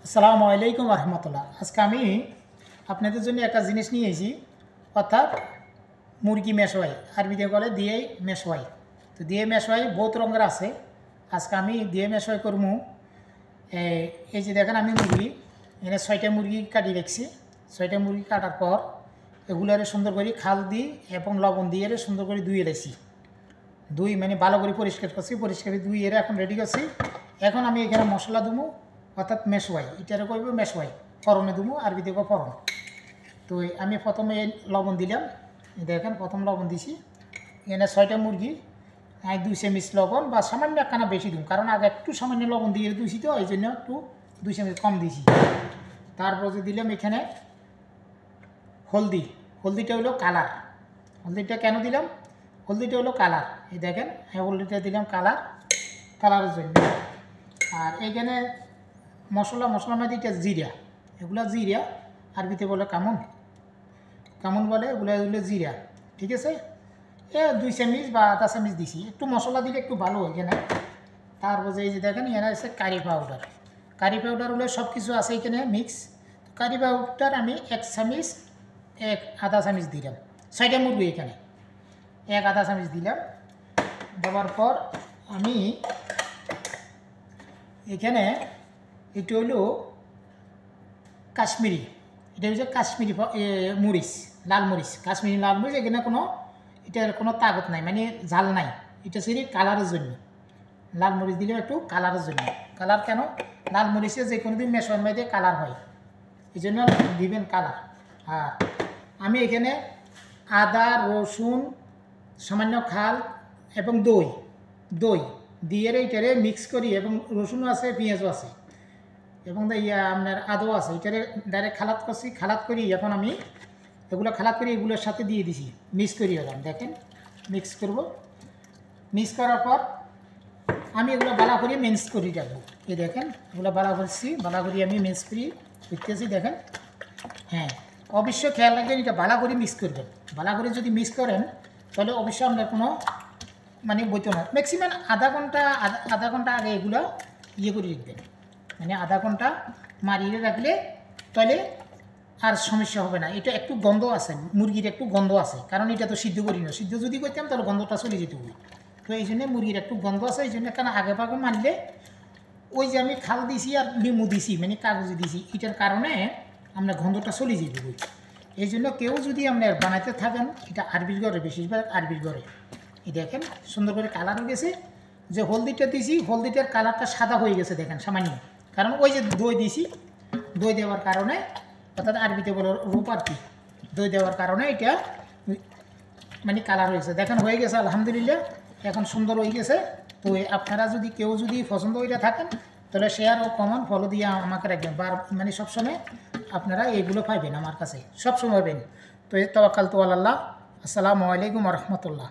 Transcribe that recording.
আসসালামু আলাইকুম রহমতুল্লাহ। আজকে আমি আপনাদের জন্য একটা জিনিস নিয়ে এসেছি, অর্থাৎ মুরগি মেশওয়াই, আরবিতে বলে দিয়ে মেশওয়াই। তো দিয়ে মেশওয়াই বহুত রঙের আছে। আজকে আমি দিয়ে মেশওয়াই করবো। এই যে দেখেন, আমি মুরগি এখানে 6টা মুরগি কাটি রেখেছি। 6টা মুরগি কাটার পর এগুলারে সুন্দর করে খাল দিই এবং লবণ দিয়ে সুন্দর করে ধুয়ে রেখেছি। মানে ভালো করে পরিষ্কার করছি, পরিষ্কার ধুয়ে এখন রেডি করছি। এখন আমি এখানে মশলা দেবো, অর্থাৎ মেশওয়াই, এটারে করব মেশওয়াই, ফরনে দেবো, আরবিতে কো ফরন। তো আমি প্রথমে লবণ দিলাম, দেখেন প্রথম লবণ দিছি। এখানে 6টা মুরগি, 2 চামচ লবণ বা সামান্য একখানা বেশি দিন, কারণ আগে একটু সামান্য লবণ দিয়ে দিয়েছি, তো এই জন্য একটু 2 চামচ কম দিয়েছি। তারপর যে দিলাম এখানে হলদি, হলদিটা হলো কালার। হলদিটা কেন দিলাম? হলদিটা হলো কালার, এই দেখেন, হলদিটা দিলাম কালারের জন্য। আর এখানে মশলার মধ্যে এটা জিরা, এগুলো জিরা, আরবিতে বলে কামুন বলে, এগুলো হলো জিরা, ঠিক আছে। 2 চামচ বা আধা চামচ দিছি, একটু মশলা দিলে একটু ভালো এখানে। তারপর এই যে দেখেন, এখানে আছে কারি পাউডার। কারি পাউডার হলো সব কিছু আছে এখানে মিক্স। কারি পাউডার আমি 1 চামচ, আধা চামচ দিলাম। 6টা মুরগি এখানে, আধা চামচ দিলাম। দেওয়ার পর আমি এখানে এটা হলো কাশ্মীরি, এটা হচ্ছে কাশ্মীরি মরিচ, লাল মরিচ, কাশ্মীরি লাল মরিচ। এখানে এটার কোনো তাগত নাই, মানে ঝাল নাই, এটা শুধু কালারের জন্য। লাল মরিচ দিলে একটু কালারের জন্য। কালার কেন? লাল মরিচে যে কোনো দিন মেশান মধ্যে কালার হয়, এই জন্য দিবেন কালার। আর আমি এখানে আদা, রসুন, সামান্য খাল এবং দই দিয়ে এইটারে মিক্স করি, এবং রসুনও আছে, পেঁয়াজও আছে, এবং আপনার আদৌ আছে। এটারে ডাইরেক্ট খালাত করছি, খালাত করি। এখন আমি এগুলো খালাত করি, এগুলোর সাথে দিয়ে দিছি, মিক্স করি। এলাম দেখেন, মিক্স করব। মিক্স করার পর আমি এগুলো বালা করে মিক্স করি রাখবো। এই দেখেন, এগুলো বালা করছি, বালা করি আমি মিক্স করি করতেছি, দেখেন। হ্যাঁ, অবশ্যই খেয়াল রাখবেন, এটা বালা করে মিক্স করবেন। বালা করে যদি মিক্স করেন তাহলে অবশ্যই আপনার কোনো মানে বইতো না। ম্যাক্সিমাম আধা ঘন্টা আগে এগুলো করে রাখবেন, মানে আধা ঘন্টা মারিয়ে রাখলে তাহলে আর সমস্যা হবে না। এটা একটু গন্ধ আছে, মুরগির একটু গন্ধ আছে, কারণ এটা তো সিদ্ধ করি না। সিদ্ধ যদি করতাম তাহলে গন্ধটা চলে যেতে হবে। তো এই জন্য মুরগির একটু গন্ধ আছে, এই জন্য কারণ আগে পাগে মারলে ওই যে আমি খাল দিছি আর লিমু দিছি, মানে কাগজে দিছি, এটার কারণে আমরা গন্ধটা চলে যেতে হবে। এই জন্য কেউ যদি আপনার বানাইতে থাকেন, এটা আরবির ঘরে, বেশিরভাগ আরবির ঘরে। এই দেখেন সুন্দর করে কালার হয়ে গেছে। যে হলদিটা দিছি, হলদিটার কালারটা সাদা হয়ে গেছে, দেখেন সামান্য, কারণ ওই যে দই দিছি, দই দেওয়ার কারণে, অর্থাৎ আরবিতে বলে রূপার কি, দই দেওয়ার কারণে এটা মানে কালার হয়েছে। দেখেন হয়ে গেছে, আলহামদুলিল্লাহ, এখন সুন্দর হয়ে গেছে। তো আপনারা যদি কেউ যদি পছন্দ হয়ে থাকেন তাহলে শেয়ার ও কমেন্ট ফলো দিয়ে আমাকে রাখবেন, মানে সবসময় আপনারা এইগুলো পাইবেন আমার কাছে, সবসময় পাবেন। তো তাওয়াক্কালতু আলাল্লাহ। আসসালামু আলাইকুম রহমতুল্লাহ।